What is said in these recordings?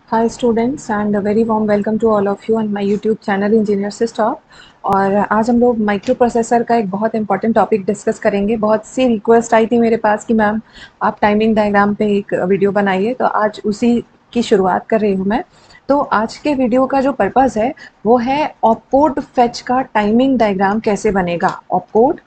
Hi students and a very warm welcome to all of you on my YouTube channel Engineer से Stop। और आज हम लोग micro processor का एक बहुत इंपॉर्टेंट टॉपिक डिस्कस करेंगे। बहुत सी रिक्वेस्ट आई थी मेरे पास कि मैम आप टाइमिंग डायग्राम पे एक वीडियो बनाइए, तो आज उसी की शुरुआत कर रही हूँ मैं। तो आज के वीडियो का जो पर्पज़ है वो है ऑपकोड फेच का टाइमिंग डायग्राम कैसे बनेगा। ऑपकोड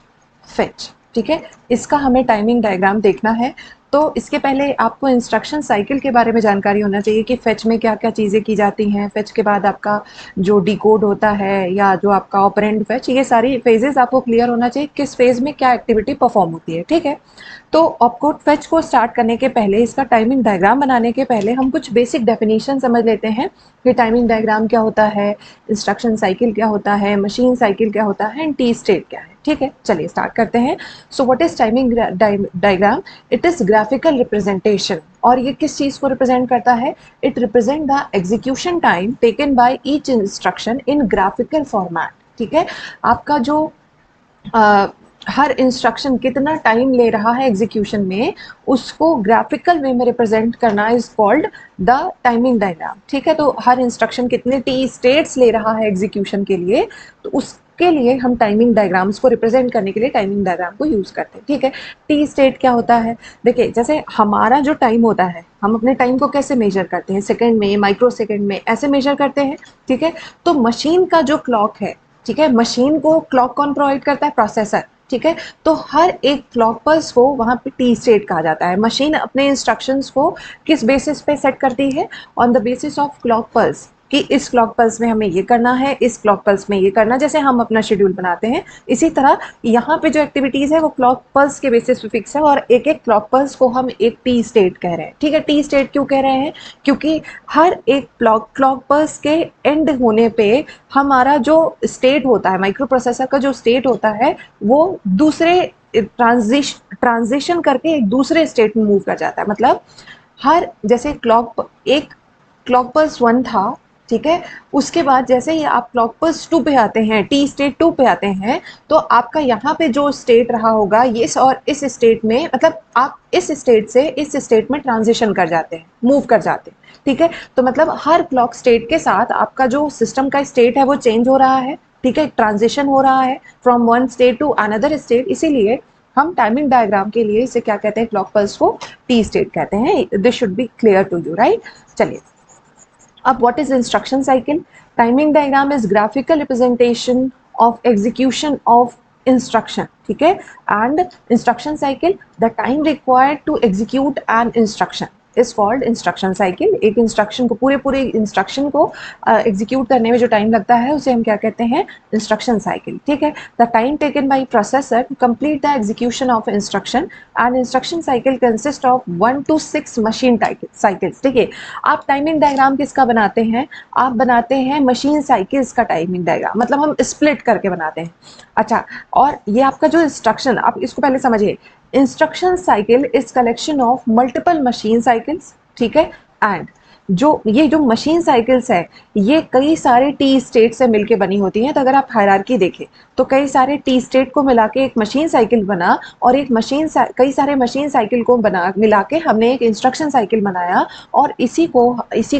फेच, ठीक है, इसका हमें टाइमिंग डायग्राम देखना है। तो इसके पहले आपको इंस्ट्रक्शन साइकिल के बारे में जानकारी होना चाहिए कि फेच में क्या क्या चीज़ें की जाती हैं। फेच के बाद आपका जो डिकोड होता है या जो आपका ऑपरेंड फेच, ये सारी फेजेस आपको क्लियर होना चाहिए, किस फेज में क्या एक्टिविटी परफॉर्म होती है, ठीक है। तो ऑपकोड फेच को स्टार्ट करने के पहले, इसका टाइमिंग डायग्राम बनाने के पहले हम कुछ बेसिक डेफिनेशन समझ लेते हैं कि टाइमिंग डायग्राम क्या होता है, इंस्ट्रक्शन साइकिल क्या होता है, मशीन साइकिल क्या होता है एंड टी स्टेट क्या है, ठीक है। चलिए स्टार्ट करते हैं। So what is timing diagram? It is graphical representation. और ये किस चीज को रिप्रेजेंट करता है? It represent the execution time taken by each instruction in graphical format, ठीक है। आपका जो हर इंस्ट्रक्शन कितना टाइम ले रहा है एग्जीक्यूशन में, उसको ग्राफिकल वे में रिप्रेजेंट करना is called the timing diagram, ठीक है। तो हर इंस्ट्रक्शन कितने टी स्टेट्स ले रहा है एग्जीक्यूशन के लिए, तो उसके लिए हम टाइमिंग डायग्राम्स को रिप्रेजेंट करने के लिए टाइमिंग डायग्राम को यूज करते हैं, ठीक है। टी स्टेट क्या होता है? देखिए, जैसे हमारा जो टाइम होता है, हम अपने टाइम को कैसे मेजर करते हैं? सेकंड में, माइक्रो सेकंड में, ऐसे मेजर करते हैं, ठीक है। तो मशीन का जो क्लॉक है, ठीक है, मशीन को क्लॉक कौन प्रोवाइड करता है? प्रोसेसर, ठीक है। तो हर एक क्लॉक पल्स को वहां पे टी स्टेट कहा जाता है। मशीन अपने इंस्ट्रक्शंस को किस बेसिस पे सेट करती है? On the basis of clock pulse, कि इस क्लॉक पल्स में हमें ये करना है, इस क्लॉक पल्स में ये करना, जैसे हम अपना शेड्यूल बनाते हैं, इसी तरह यहाँ पे जो एक्टिविटीज है वो क्लॉक पल्स के बेसिस पे फिक्स है। और एक एक क्लॉक पल्स को हम एक टी स्टेट कह रहे हैं, ठीक है। टी स्टेट क्यों कह रहे हैं? क्योंकि हर एक क्लॉक पल्स के एंड होने पे हमारा जो स्टेट होता है, माइक्रो प्रोसेसर का जो स्टेट होता है, वो दूसरे ट्रांजिशन करके एक दूसरे स्टेट में मूव कर जाता है। मतलब हर, जैसे एक क्लॉक पल्स 1 था, ठीक है, उसके बाद जैसे ही आप क्लॉक पल्स 2 पे आते हैं, टी स्टेट 2 पे आते हैं, तो आपका यहाँ पे जो स्टेट रहा होगा, इस और इस स्टेट में, मतलब आप इस स्टेट से इस स्टेट में ट्रांजिशन कर जाते हैं, मूव कर जाते हैं, ठीक है। तो मतलब हर क्लॉक स्टेट के साथ आपका जो सिस्टम का स्टेट है वो चेंज हो रहा है, ठीक है, ट्रांजिशन हो रहा है from one state to another state. इसीलिए हम टाइमिंग डायग्राम के लिए इसे क्या कहते हैं? क्लॉक पल्स को टी स्टेट कहते हैं। This should be clear to you, right. चलिए, अब what is instruction cycle? Timing diagram is graphical representation of execution of instruction, ठीक है। And instruction cycle, the time required to execute an instruction is called instruction cycle. एक instruction को, पूरे पूरे instruction को execute करने में जो टाइम लगता है उसे हम क्या कहते हैं? इंस्ट्रक्शन साइकिल, ठीक है। The time taken by processor to complete the execution of instruction and instruction cycle consist of 1 to 6 machine cycles. देखिए, आप टाइमिंग डायग्राम किसका बनाते हैं? आप बनाते हैं मशीन साइकिल्स का टाइमिंग डायग्राम, मतलब हम स्प्लिट करके बनाते हैं। अच्छा, और ये आपका जो इंस्ट्रक्शन, आप इसको पहले समझिए, instruction cycle is collection of multiple machine cycles, ठीक है। एंड ये जो मशीन साइकिल्स है, ये कई सारे टी स्टेट से मिलके बनी होती हैं। तो अगर आप हायरार्की देखें तो कई सारे टी स्टेट को मिला के एक मशीन साइकिल बना, और कई सारे मशीन साइकिल को बना मिला के हमने एक इंस्ट्रक्शन साइकिल बनाया, और इसी को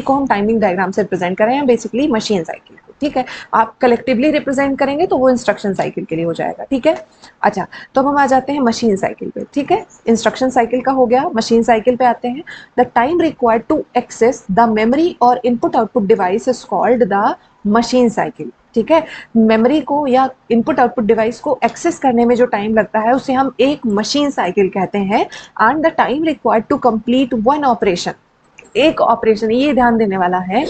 हम टाइमिंग डायग्राम से रिप्रेजेंट कर रहे हैं, बेसिकली मशीन साइकिल को, ठीक है। आप कलेक्टिवली रिप्रेजेंट करेंगे तो वो इंस्ट्रक्शन साइकिल के लिए हो जाएगा, ठीक है। अच्छा, तो अब हम आ जाते हैं मशीन साइकिल पे, ठीक है। इंस्ट्रक्शन साइकिल का हो गया, मशीन साइकिल पे आते हैं। The time required to access the memory और input output device is called the machine cycle, ठीक है। मेमोरी को या इनपुट आउटपुट डिवाइस को एक्सेस करने में जो टाइम लगता है उसे हम एक मशीन साइकिल कहते हैं। And the time required to complete one operation, एक ऑपरेशन, ये ध्यान देने वाला है,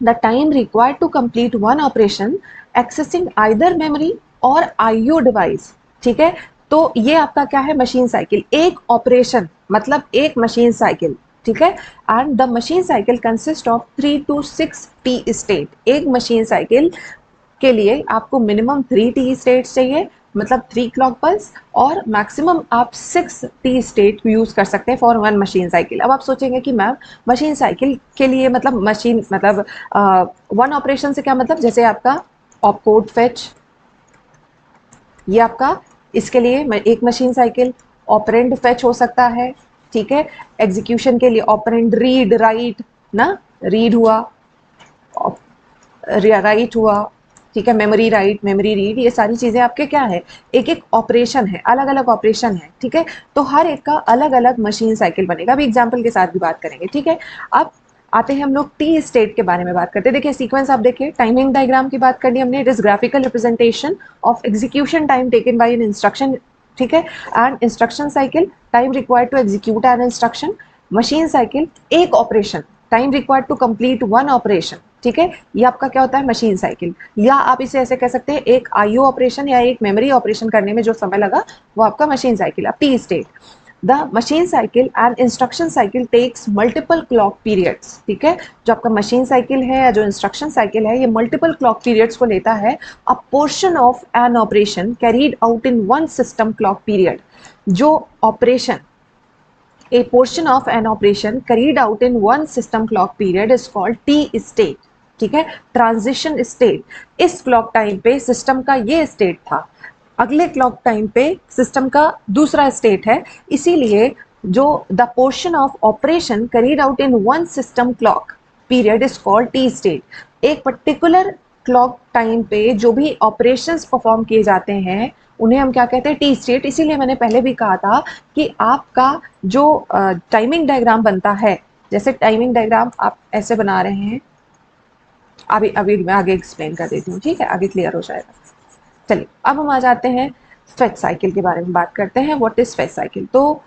the time required to complete one operation accessing either memory और आईओ डिवाइस, ठीक है। तो ये आपका क्या है? Machine cycle. एक ऑपरेशन मतलब एक मशीन साइकिल, ठीक है। And the machine cycle consist of 3 to 6 T state. एक मशीन साइकिल के लिए आपको मिनिमम 3 टी स्टेट्स चाहिए, मतलब 3 क्लॉक पल्स, और मैक्सिमम आप 6 टी स्टेट यूज कर सकते हैं फॉर वन मशीन साइकिल। अब आप सोचेंगे कि मैम मशीन साइकिल के लिए मतलब मशीन मतलब वन ऑपरेशन से क्या मतलब? जैसे आपका ऑपकोड फेच, ये आपका, इसके लिए एक मशीन साइकिल। ऑपरेंड फेच हो सकता है, ठीक है। एग्जीक्यूशन के लिए ऑपरेंड रीड राइट ना, रीड हुआ, राइट हुआ, ठीक है, मेमोरी राइट, मेमोरी रीड, ये सारी चीज़ें आपके क्या है, एक एक ऑपरेशन है, अलग अलग ऑपरेशन है, ठीक है। तो हर एक का अलग अलग मशीन साइकिल बनेगा। अभी एग्जाम्पल के साथ भी बात करेंगे, ठीक है। अब आते हैं हम लोग टी स्टेट के बारे में बात करते हैं। देखिए सीक्वेंस आप देखिए, टाइमिंग डायग्राम की बात कर ली हमने, it is graphical representation of execution time taken by an instruction, ठीक है, and instruction cycle, time required to execute an instruction, machine cycle, एक operation, time required to complete one operation, ठीक है, ये आपका क्या होता है, मशीन साइकिल। या आप इसे ऐसे कह सकते हैं, एक आईओ ऑपरेशन या एक मेमोरी ऑपरेशन करने में जो समय लगा वो आपका मशीन साइकिल। अब T state, the machine cycle and instruction cycle takes multiple clock periods, ठीक है, जो आपका मशीन साइकिल है या जो इंस्ट्रक्शन साइकिल है ये मल्टीपल क्लॉक पीरियड्स को लेता है। अ portion of an operation carried out in one system clock period, जो operation, a portion of an operation carried out in one system clock period is called T state, ठीक है, transition state. इस clock time पे system का ये state था, अगले clock time पे सिस्टम का दूसरा स्टेट है, इसीलिए जो the portion of operation carried out in one system clock period is called T state. एक पर्टिकुलर क्लॉक टाइम पे जो भी ऑपरेशंस परफॉर्म किए जाते हैं उन्हें हम क्या कहते हैं, टी स्टेट। इसीलिए मैंने पहले भी कहा था कि आपका जो टाइमिंग डायग्राम बनता है, जैसे टाइमिंग डायग्राम आप ऐसे बना रहे हैं, अभी अभी मैं आगे एक्सप्लेन कर देती हूँ, ठीक है, आगे क्लियर हो जाएगा। चलिए अब हम आ जाते हैं फेच साइकिल के बारे में बात करते हैं। What is fetch cycle? तो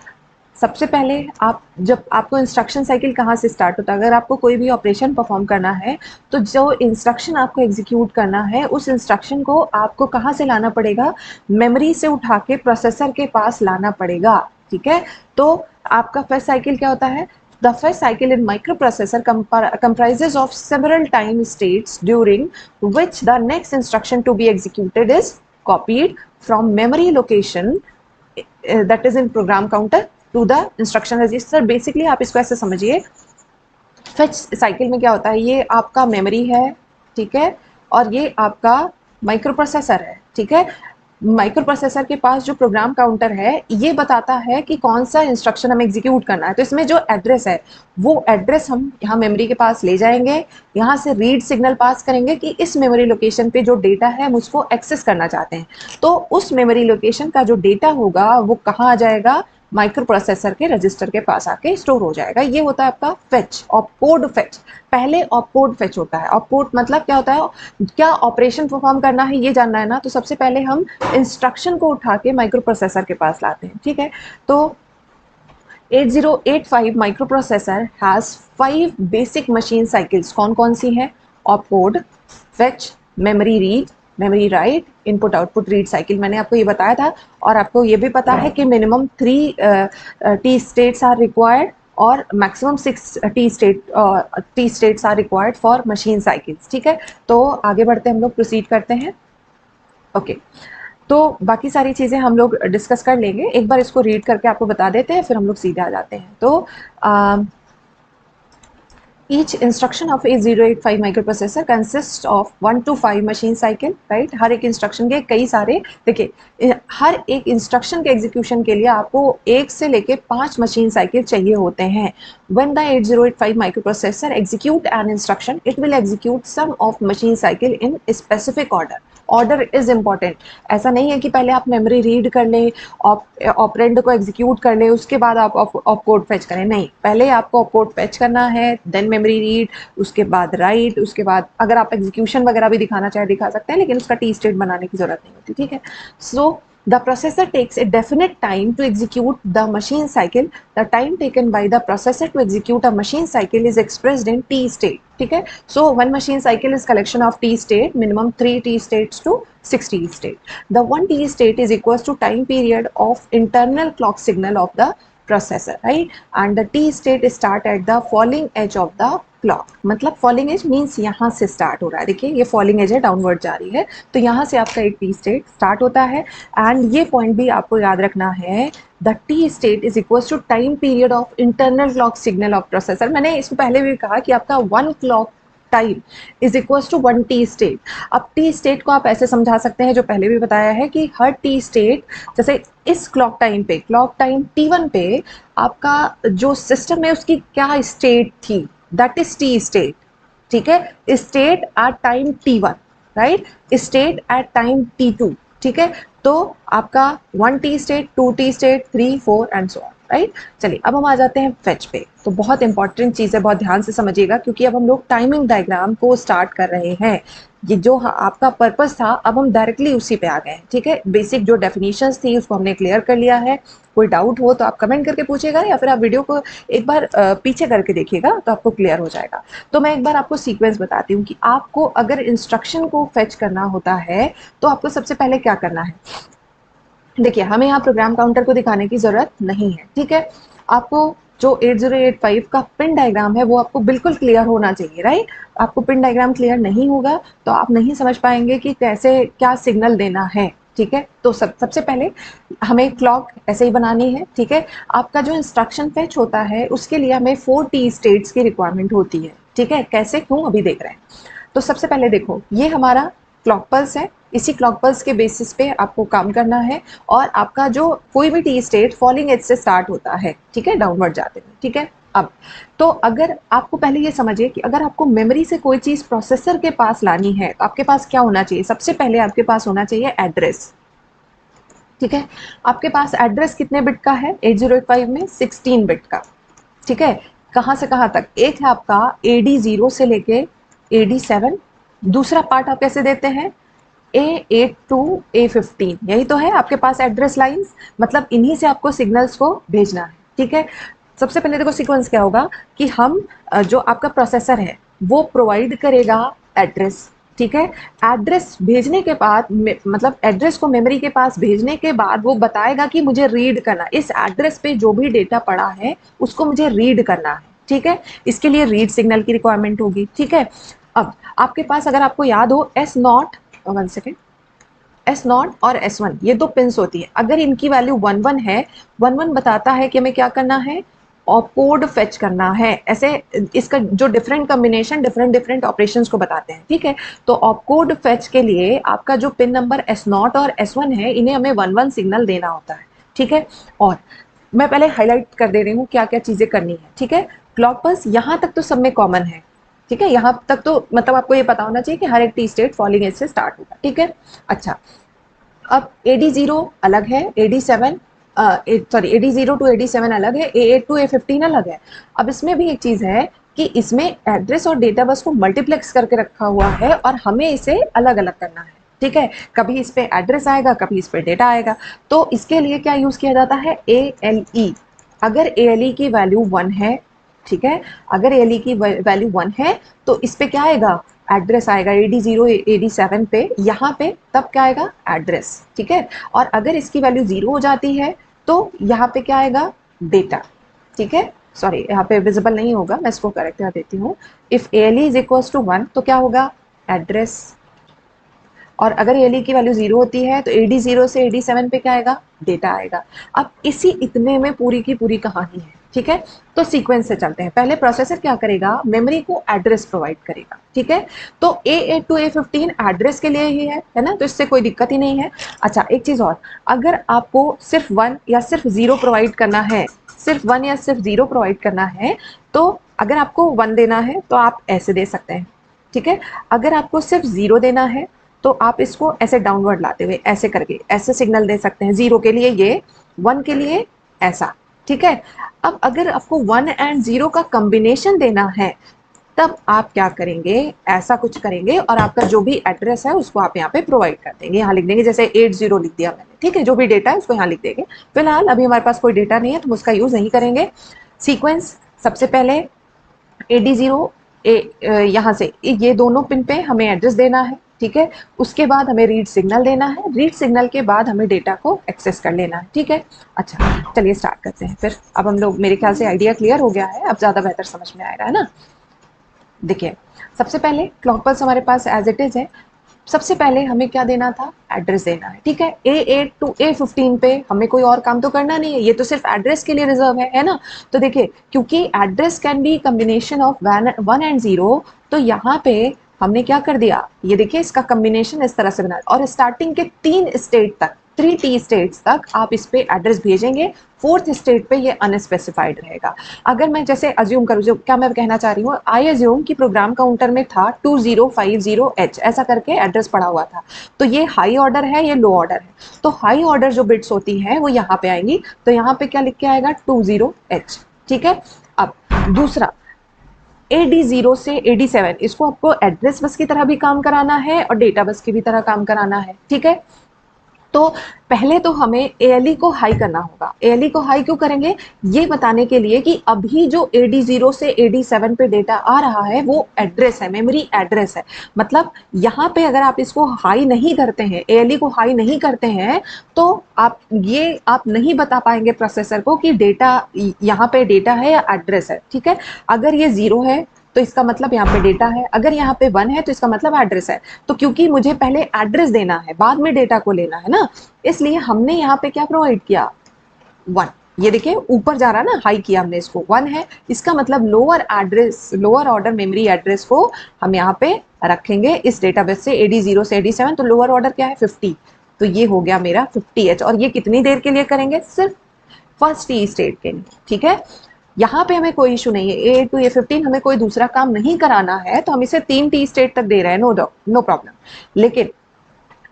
सबसे पहले आप, जब आपको इंस्ट्रक्शन साइकिल कहाँ से स्टार्ट होता है, अगर आपको कोई भी ऑपरेशन परफॉर्म करना है तो जो इंस्ट्रक्शन आपको एग्जीक्यूट करना है उस इंस्ट्रक्शन को आपको कहाँ से लाना पड़ेगा, मेमोरी से उठा के प्रोसेसर के पास लाना पड़ेगा, ठीक है। तो आपका फर्स्ट साइकिल क्या होता है, the first cycle in microprocessor comprises of several time states during which the next instruction to be executed is copied from memory location that is in program counter to the instruction register। Basically आप इसको ऐसे समझिए, fetch cycle में क्या होता है, ये आपका मेमोरी है, ठीक है, और ये आपका माइक्रो प्रोसेसर है, ठीक है। माइक्रो प्रोसेसर के पास जो प्रोग्राम काउंटर है ये बताता है कि कौन सा इंस्ट्रक्शन हमें एग्जीक्यूट करना है। तो इसमें जो एड्रेस है वो एड्रेस हम यहाँ मेमोरी के पास ले जाएंगे, यहाँ से रीड सिग्नल पास करेंगे कि इस मेमोरी लोकेशन पे जो डेटा है हम उसको एक्सेस करना चाहते हैं। तो उस मेमोरी लोकेशन का जो डेटा होगा वो कहाँ आ जाएगा, माइक्रो प्रोसेसर के रजिस्टर के पास आके स्टोर हो जाएगा। ये होता है आपका फेच, ऑपकोड फेच। पहले ऑपकोड फेच होता है। ऑपकोड मतलब क्या होता है, क्या ऑपरेशन परफॉर्म करना है ये जानना है ना, तो सबसे पहले हम इंस्ट्रक्शन को उठा के माइक्रो प्रोसेसर के पास लाते हैं, ठीक है। तो 8085 micro processor has 5 basic machine cycles. कौन कौन सी हैं, opcode, fetch, memory read, memory write, input output read cycle, मैंने आपको ये बताया था। और आपको ये भी पता है कि minimum 3 T states are required और maximum 6 T states are required for machine cycles, ठीक है। तो आगे बढ़ते हम लोग प्रोसीड करते हैं, ओके। तो बाकी सारी चीज़ें हम लोग डिस्कस कर लेंगे, एक बार इसको रीड करके आपको बता देते हैं, फिर हम लोग सीधे आ जाते हैं। तो each instruction of 8085 microprocessor consists of 1 to 5 machine cycle, right। हर एक इंस्ट्रक्शन के कई सारे, देखिए हर एक इंस्ट्रक्शन के एग्जीक्यूशन के लिए आपको 1 से लेके 5 मशीन साइकिल चाहिए होते हैं। When the 8085 microprocessor execute an instruction, it will execute some of machine cycle in a specific order। Order is important. ऐसा नहीं है कि पहले आप मेमोरी रीड कर लें, ऑपरेंड को एग्जीक्यूट कर लें, उसके बाद आप ऑपकोड फेच करें, नहीं, पहले आपको ऑपकोड फेच करना है, देन मेमोरी रीड, उसके बाद राइट, उसके बाद अगर आप एग्जीक्यूशन वगैरह भी दिखाना चाहे दिखा सकते हैं, लेकिन उसका टी स्टेट बनाने की जरूरत नहीं होती, ठीक है। सो the processor takes a definite time to execute the machine cycle। The time taken by the processor to execute a machine cycle is expressed in T state, ठीक है। So one machine cycle is collection of T state, minimum 3 T states to 6 T state। The 1 T state is equals to time period of internal clock signal of the processor, right। And the T state start at the falling edge of the clock. मतलब falling edge means यहाँ से start हो रहा है, देखिए ये falling edge है, downward जा रही है, तो यहाँ से आपका एक टी स्टेट स्टार्ट होता है। एंड ये पॉइंट भी आपको याद रखना है, the T state is equal to time period of internal clock signal of processor. मैंने इसमें पहले भी कहा कि आपका 1 clock time is equal to 1 T state. अब टी स्टेट को आप ऐसे समझा सकते हैं, जो पहले भी बताया है, कि हर टी स्टेट, जैसे इस क्लॉक टाइम पे, क्लॉक टाइम T1 पे आपका जो सिस्टम है उसकी क्या स्टेट थी, दैट इज टी स्टेट, ठीक है। State at time t1, right, state at time t2, ठीक है। तो आपका 1t state, 2t state, 3, 4 and so on, right. चलिए अब हम आ जाते हैं फेच पे। तो बहुत इंपॉर्टेंट चीज़ है, बहुत ध्यान से समझिएगा, क्योंकि अब हम लोग टाइमिंग डायग्राम को स्टार्ट कर रहे हैं। ये जो आपका पर्पस था, अब हम डायरेक्टली उसी पे आ गए हैं, ठीक है। बेसिक जो डेफिनेशंस थी उसको हमने क्लियर कर लिया है। कोई डाउट हो तो आप कमेंट करके पूछेगा, या फिर आप वीडियो को एक बार पीछे करके देखिएगा तो आपको क्लियर हो जाएगा। तो मैं एक बार आपको सीक्वेंस बताती हूँ कि आपको अगर इंस्ट्रक्शन को फेच करना होता है तो आपको सबसे पहले क्या करना है। देखिए, हमें यहाँ प्रोग्राम काउंटर को दिखाने की ज़रूरत नहीं है, ठीक है। आपको जो 8085 का पिन डायग्राम है वो आपको बिल्कुल क्लियर होना चाहिए, राइट। आपको पिन डायग्राम क्लियर नहीं होगा तो आप नहीं समझ पाएंगे कि कैसे क्या सिग्नल देना है, ठीक है। तो सबसे पहले हमें क्लॉक ऐसे ही बनानी है, ठीक है। आपका जो इंस्ट्रक्शन फेच होता है उसके लिए हमें 4T स्टेट्स की रिक्वायरमेंट होती है, ठीक है। कैसे, क्यों, अभी देख रहे हैं। तो सबसे पहले देखो, ये हमारा क्लॉक पल्स है, इसी क्लॉक पल्स के बेसिस पे आपको काम करना है। और आपका जो कोई भी टी स्टेट फॉलिंग एज से स्टार्ट होता है, ठीक है, डाउनवर्ड जाते हुए, ठीक है। अब तो अगर आपको पहले ये समझिए कि अगर आपको मेमोरी से कोई चीज़ प्रोसेसर के पास लानी है तो आपके पास क्या होना चाहिए। सबसे पहले आपके पास होना चाहिए एड्रेस, ठीक है। आपके पास एड्रेस कितने बिट का है 8085 में, 16 बिट का, ठीक है। कहाँ से कहाँ तक, एक है आपका AD0 से लेके AD7, दूसरा पार्ट आप कैसे देते हैं A8 टू A15, यही तो है आपके पास एड्रेस लाइंस। मतलब इन्हीं से आपको सिग्नल्स को भेजना है, ठीक है। सबसे पहले देखो सीक्वेंस क्या होगा कि हम जो आपका प्रोसेसर है वो प्रोवाइड करेगा एड्रेस, ठीक है। एड्रेस भेजने के बाद मतलब एड्रेस को मेमोरी के पास भेजने के बाद वो बताएगा कि मुझे रीड करना, इस एड्रेस पे जो भी डेटा पड़ा है उसको मुझे रीड करना है, ठीक है। इसके लिए रीड सिग्नल की रिक्वायरमेंट होगी, ठीक है। अब आपके पास अगर आपको याद हो S0, 1 सेकेंड, S0 और S1 ये दो पिंस होती है। अगर इनकी वैल्यू 11 है, 11 बताता है कि हमें क्या करना है, ऑपकोड फेच करना है। ऐसे इसका जो different combination different different operations को बताते हैं, ठीक है। तो ऑपकोड फेच के लिए आपका जो पिन नंबर S0 और S1 है, इन्हें हमें 11 सिग्नल देना होता है, ठीक है। और मैं पहले हाईलाइट कर दे रही हूँ क्या क्या चीज़ें करनी है, ठीक है। क्लॉक पल्स यहाँ तक तो सब में कॉमन है, ठीक है। यहाँ तक तो मतलब आपको ये पता होना चाहिए कि हर एक टी स्टेट फॉलिंग एज से स्टार्ट होगा, ठीक है। अच्छा, अब AD0 अलग है, AD7 sorry AD0 to AD7 अलग है, A8 टू A15 अलग है। अब इसमें भी एक चीज़ है कि इसमें एड्रेस और डेटा बस को मल्टीप्लेक्स करके रखा हुआ है और हमें इसे अलग अलग करना है, ठीक है। कभी इस पे एड्रेस आएगा, कभी इस पे डेटा आएगा। तो इसके लिए क्या यूज़ किया जाता है, ALE। अगर ALE की वैल्यू 1 है, ठीक है, अगर ALE की वैल्यू 1 है तो इस पे क्या आएगा, एड्रेस आएगा AD0 AD7 पे, यहाँ पे तब क्या आएगा, एड्रेस, ठीक है। और अगर इसकी वैल्यू 0 हो जाती है तो यहाँ पे क्या आएगा, डेटा, ठीक है। सॉरी यहाँ पे विजिबल नहीं होगा, मैं इसको करेक्ट कर देती हूँ। If ALE is equals to 1 तो क्या होगा, एड्रेस। और अगर ALE की वैल्यू 0 होती है तो AD0 से AD7 पे क्या आएगा, डेटा आएगा। अब इसी इतने में पूरी की पूरी कहानी है, ठीक है। तो सीक्वेंस से चलते हैं। पहले प्रोसेसर क्या करेगा, मेमोरी को एड्रेस प्रोवाइड करेगा, ठीक है। तो A8 टू A15 एड्रेस के लिए ही है ना, तो इससे कोई दिक्कत ही नहीं है। अच्छा, एक चीज़ और, अगर आपको सिर्फ 1 या सिर्फ 0 प्रोवाइड करना है, सिर्फ 1 या सिर्फ 0 प्रोवाइड करना है, तो अगर आपको 1 देना है तो आप ऐसे दे सकते हैं, ठीक है। अगर आपको सिर्फ 0 देना है तो आप इसको ऐसे डाउनवर्ड लाते हुए ऐसे करके ऐसे सिग्नल दे सकते हैं। 0 के लिए ये, 1 के लिए ऐसा, ठीक है। अब अगर आपको 1 एंड 0 का कॉम्बिनेशन देना है तब आप क्या करेंगे, ऐसा कुछ करेंगे और आपका जो भी एड्रेस है उसको आप यहाँ पे प्रोवाइड कर देंगे। यहाँ लिख देंगे, जैसे 80 लिख दिया मैंने, ठीक है। जो भी डेटा है उसको यहाँ लिख देंगे। फिलहाल अभी हमारे पास कोई डेटा नहीं है तो हम उसका यूज़ नहीं करेंगे। सीक्वेंस, सबसे पहले AD0 यहाँ से ये दोनों पिन पे हमें एड्रेस देना है, ठीक है। उसके बाद हमें रीड सिग्नल देना है, रीड सिग्नल के बाद हमें डेटा को एक्सेस कर लेना है, ठीक है। अच्छा, चलिए स्टार्ट करते हैं फिर। अब हम लोग, मेरे ख्याल से आइडिया क्लियर हो गया है, अब ज़्यादा बेहतर समझ में आएगा, है ना। देखिए, सबसे पहले क्लॉक पल्स हमारे पास एज इट इज़ है। सबसे पहले हमें क्या देना था, एड्रेस देना है, ठीक है। A8 टू A15 पे हमें कोई और काम तो करना नहीं है, ये तो सिर्फ एड्रेस के लिए रिजर्व है ना। तो देखिए, क्योंकि address can be combination of 1 and 0, तो यहाँ पे हमने क्या कर दिया, ये देखिए इसका कम्बिनेशन इस तरह से बना, और स्टार्टिंग के 3 स्टेट तक, 3T स्टेट्स तक आप इस पे एड्रेस भेजेंगे, 4th स्टेट पे ये अनस्पेसिफाइड रहेगा। अगर मैं जैसे अज्यूम करूँ, जो क्या मैं कहना चाह रही हूँ, आई अज्यूम कि प्रोग्राम काउंटर में था 2050H ऐसा करके एड्रेस पड़ा हुआ था, तो ये हाई ऑर्डर है, ये लो ऑर्डर है, तो हाई ऑर्डर जो बिट्स होती हैं वो यहाँ पे आएंगी, तो यहाँ पे क्या लिख के आएगा 20H। ठीक है। अब दूसरा AD0 से AD7, इसको आपको एड्रेस बस की तरह भी काम कराना है और डेटा बस की भी तरह काम कराना है। ठीक है। तो पहले तो हमें ALE को हाई करना होगा। ALE को हाई क्यों करेंगे, ये बताने के लिए कि अभी जो AD0 से AD7 पे डेटा आ रहा है वो एड्रेस है, मेमोरी एड्रेस है। मतलब यहाँ पे अगर आप इसको हाई नहीं करते हैं, ALE को हाई नहीं करते हैं, तो आप नहीं बता पाएंगे प्रोसेसर को कि डेटा यहाँ पे डेटा है या एड्रेस है। ठीक है। अगर ये 0 है तो इसका मतलब यहाँ पे डेटा है, अगर यहाँ पे 1 है तो इसका मतलब एड्रेस है। तो क्योंकि मुझे पहले एड्रेस देना है, बाद में डेटा को लेना है ना, इसलिए हमने यहाँ पे क्या प्रोवाइड किया, 1। ये देखिए ऊपर जा रहा ना, हाई किया हमने, इसको 1 है, इसका मतलब lower address, lower order memory address को हम यहाँ पे रखेंगे इस डेटाबेस से AD0 से AD7। तो लोअर ऑर्डर क्या है 50, तो ये हो गया मेरा 50H। और ये कितनी देर के लिए करेंगे, सिर्फ फर्स्ट T स्टेट के लिए। ठीक है। यहाँ पे हमें कोई इशू नहीं है, A to A15 हमें कोई दूसरा काम नहीं कराना है, तो हम इसे 3T स्टेट तक दे रहे हैं, नो प्रॉब्लम। लेकिन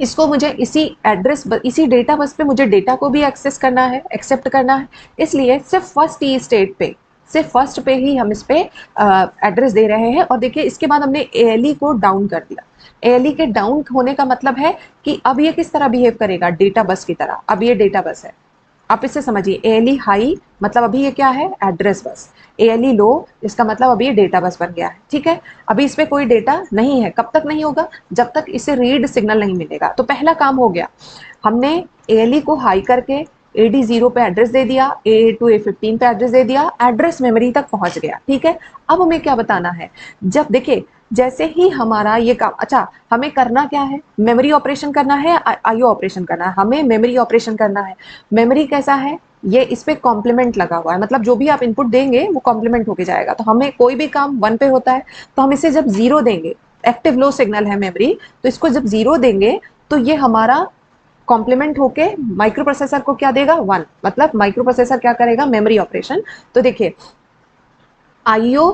इसको मुझे इसी एड्रेस, इसी डेटा बस पे मुझे डेटा को भी एक्सेस करना है, एक्सेप्ट करना है, इसलिए सिर्फ फर्स्ट T स्टेट पे, सिर्फ फर्स्ट पे ही हम इस पे एड्रेस दे रहे हैं। और देखिए इसके बाद हमने ALE को डाउन कर दिया। ALE के डाउन होने का मतलब है कि अब ये किस तरह बिहेव करेगा, डेटा बस की तरह। अब ये डेटा बस है, आप इसे समझिए। ALE हाई मतलब अभी ये क्या है, एड्रेस बस। ALE लो इसका मतलब अभी ये डेटा बस बन गया है। ठीक है। अभी इस पे कोई डेटा नहीं है, कब तक नहीं होगा, जब तक इसे रीड सिग्नल नहीं मिलेगा। तो पहला काम हो गया, हमने ALE को हाई करके AD0 पे एड्रेस दे दिया, A to A15 पे एड्रेस दे दिया, एड्रेस मेमोरी तक पहुंच गया। ठीक है। अब हमें क्या बताना है, जब देखिए जैसे ही हमारा ये काम, अच्छा हमें करना क्या है, मेमोरी ऑपरेशन करना है, IO ऑपरेशन करना है, हमें मेमोरी ऑपरेशन करना है। मेमोरी कैसा है, ये इस पे कॉम्प्लीमेंट लगा हुआ है, मतलब जो भी आप इनपुट देंगे वो कॉम्प्लीमेंट होके जाएगा। तो हमें कोई भी काम 1 पे होता है, तो हम इसे जब 0 देंगे, एक्टिव लो सिग्नल है मेमोरी, तो इसको जब 0 देंगे तो ये हमारा कॉम्प्लीमेंट होके माइक्रो प्रोसेसर को क्या देगा, 1। मतलब माइक्रो प्रोसेसर क्या करेगा, मेमोरी ऑपरेशन। तो देखिए IO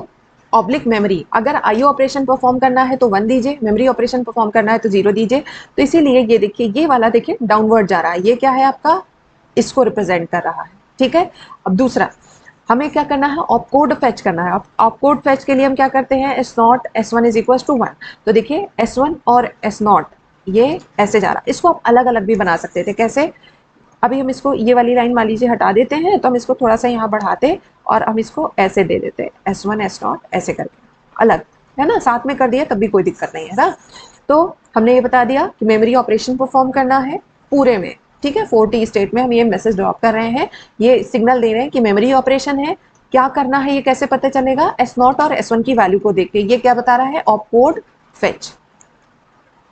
ऑब्लिक मेमोरी, अगर IO ऑपरेशन परफॉर्म करना है तो 1 दीजिए, मेमोरी ऑपरेशन परफॉर्म करना है तो 0 दीजिए। तो इसीलिए ये देखिए, ये वाला देखिए डाउनवर्ड जा रहा है, ये क्या है आपका, इसको रिप्रेजेंट कर रहा है। ठीक है। अब दूसरा हमें क्या करना है, ऑपकोड फेच करना है। ऑपकोड फेच के लिए हम क्या करते हैं, S0 S1 is equal to 1। तो देखिए S1 और S0 ये ऐसे जा रहा है, इसको आप अलग अलग भी बना सकते थे। कैसे, अभी हम इसको ये वाली लाइन मान लीजिए हटा देते हैं, तो हम इसको थोड़ा सा यहाँ बढ़ाते और हम इसको ऐसे दे देते, S1 S0 ऐसे करके अलग, है ना, साथ में कर दिया तब भी कोई दिक्कत नहीं है ना। तो हमने ये बता दिया कि मेमोरी ऑपरेशन परफॉर्म करना है पूरे में। ठीक है। 4T स्टेट में हम ये मैसेज ड्रॉप कर रहे हैं, ये सिग्नल दे रहे हैं कि मेमोरी ऑपरेशन है। क्या करना है, ये कैसे पता चलेगा, S0 और S1 की वैल्यू को देख के। ये क्या बता रहा है, ऑपकोड फेच।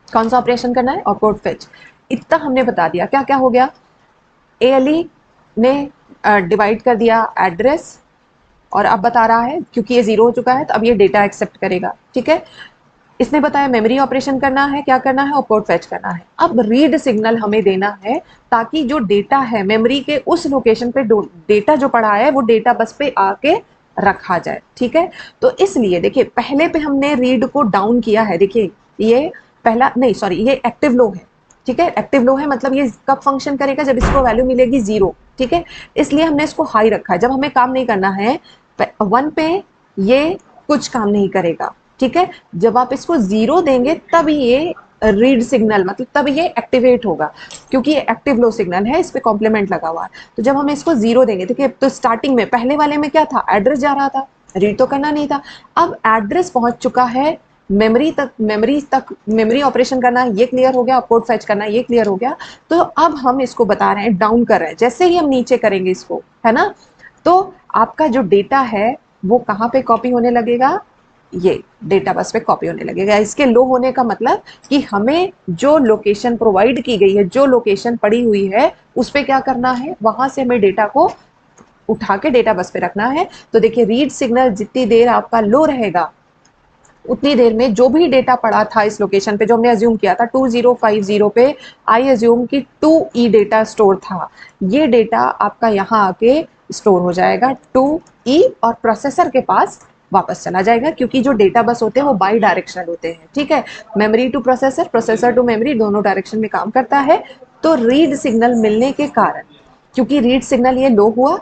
कौन सा ऑपरेशन करना है, ऑपकोड फेच। इतना हमने बता दिया। क्या क्या हो गया, ALE ने डिवाइड कर दिया एड्रेस, और अब बता रहा है क्योंकि ये 0 हो चुका है तो अब ये डेटा एक्सेप्ट करेगा। ठीक है। इसने बताया मेमोरी ऑपरेशन करना है, क्या करना है, ऑपकोड फेच करना है। अब रीड सिग्नल हमें देना है, ताकि जो डेटा है मेमोरी के उस लोकेशन पे डेटा जो पड़ा है वो डेटा बस पे आके रखा जाए। ठीक है। तो इसलिए देखिए पहले पे हमने रीड को डाउन किया है। देखिए ये पहला नहीं, सॉरी, ये एक्टिव लो है। ठीक है। एक्टिव लो है मतलब ये कब फंक्शन करेगा, जब इसको वैल्यू मिलेगी 0। ठीक है। इसलिए हमने इसको हाई रखा है, जब हमें काम नहीं करना है 1 पे ये कुछ काम नहीं करेगा। ठीक है। जब आप इसको 0 देंगे तब ये रीड सिग्नल, मतलब तब ये एक्टिवेट होगा, क्योंकि ये एक्टिव लो सिग्नल है, इस पे कॉम्प्लीमेंट लगा हुआ है। तो जब हम इसको 0 देंगे, देखिए तो स्टार्टिंग में पहले वाले में क्या था, एड्रेस जा रहा था, रीड तो करना नहीं था। अब एड्रेस पहुंच चुका है मेमोरी तक, मेमोरी ऑपरेशन करना ये क्लियर हो गया, कोड फेच करना ये क्लियर हो गया। तो अब हम इसको बता रहे हैं, डाउन कर रहे हैं। जैसे ही हम नीचे करेंगे इसको, है ना, तो आपका जो डेटा है वो कहाँ पे कॉपी होने लगेगा, ये डेटा बस पे कॉपी होने लगेगा। इसके लो होने का मतलब कि हमें जो लोकेशन प्रोवाइड की गई है, जो लोकेशन पड़ी हुई है, उस पे क्या करना है, वहां से हमें डेटा को उठा के डेटा बस पे रखना है। तो देखिए रीड सिग्नल जितनी देर आपका लो रहेगा, उतनी देर में जो भी डेटा पड़ा था इस लोकेशन पे, जो हमने अज्यूम किया था 2050 पे, आई अज्यूम कि 2E डेटा स्टोर था, ये डेटा आपका यहाँ आके स्टोर हो जाएगा 2E और प्रोसेसर के पास वापस चला जाएगा, क्योंकि जो डेटा बस होते हैं वो बाई डायरेक्शनल होते हैं, ठीक है। Memory to processor, processor to memory, दोनों डायरेक्शन में काम करता है। तो रीड सिग्नल मिलने के कारण, क्योंकि रीड सिग्नल ये लो हुआ,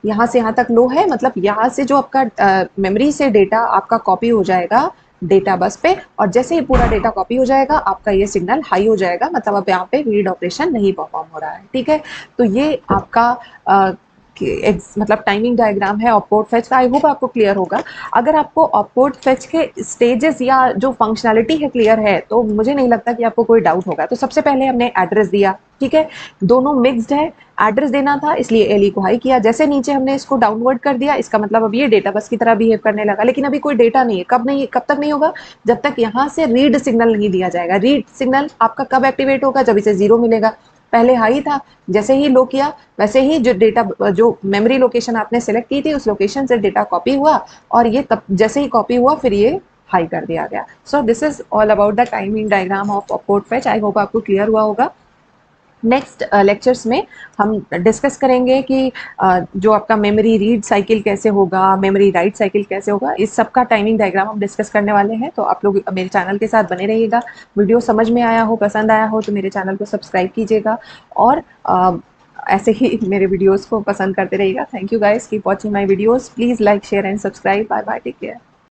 यहाँ से यहाँ तक लो है, मतलब यहाँ से जो आपका मेमोरी से डेटा आपका कॉपी हो जाएगा डेटा बस पे, और जैसे ही पूरा डेटा कॉपी हो जाएगा आपका ये सिग्नल हाई हो जाएगा, मतलब अब यहाँ पे रीड ऑपरेशन नहीं परफॉर्म हो रहा है, ठीक है। तो ये आपका मतलब टाइमिंग डायग्राम है ऑपकोड फेच का। आई होप आपको क्लियर होगा। अगर आपको ऑपकोड फेच के स्टेजेस या जो फंक्शनैलिटी है क्लियर है, तो मुझे नहीं लगता कि आपको कोई डाउट होगा। तो सबसे पहले हमने एड्रेस दिया, ठीक है, दोनों मिक्स्ड है, एड्रेस देना था इसलिए एलई को हाई किया, जैसे नीचे हमने इसको डाउनवर्ड कर दिया, इसका मतलब अब ये डेटा बस की तरह बिहेव करने लगा, लेकिन अभी कोई डेटा नहीं है। कब तक नहीं होगा? जब तक यहाँ से रीड सिग्नल नहीं दिया जाएगा। रीड सिग्नल आपका कब एक्टिवेट होगा? जब इसे 0 मिलेगा। पहले हाई था, जैसे ही लो किया वैसे ही जो डेटा, जो मेमोरी लोकेशन आपने सेलेक्ट की थी उस लोकेशन से डेटा कॉपी हुआ, और ये तब जैसे ही कॉपी हुआ फिर ये हाई कर दिया गया। So this is all about the timing diagram of opcode fetch. I hope आपको क्लियर हुआ होगा। नेक्स्ट लेक्चर्स में हम डिस्कस करेंगे कि जो आपका मेमोरी रीड साइकिल कैसे होगा, मेमोरी राइट साइकिल कैसे होगा, इस सब का टाइमिंग डायग्राम हम डिस्कस करने वाले हैं। तो आप लोग मेरे चैनल के साथ बने रहिएगा। वीडियो समझ में आया हो, पसंद आया हो तो मेरे चैनल को सब्सक्राइब कीजिएगा, और ऐसे ही मेरे वीडियोस को पसंद करते रहिएगा। Thank you guys, keep watching my videos, please like share and subscribe. Bye bye, take care.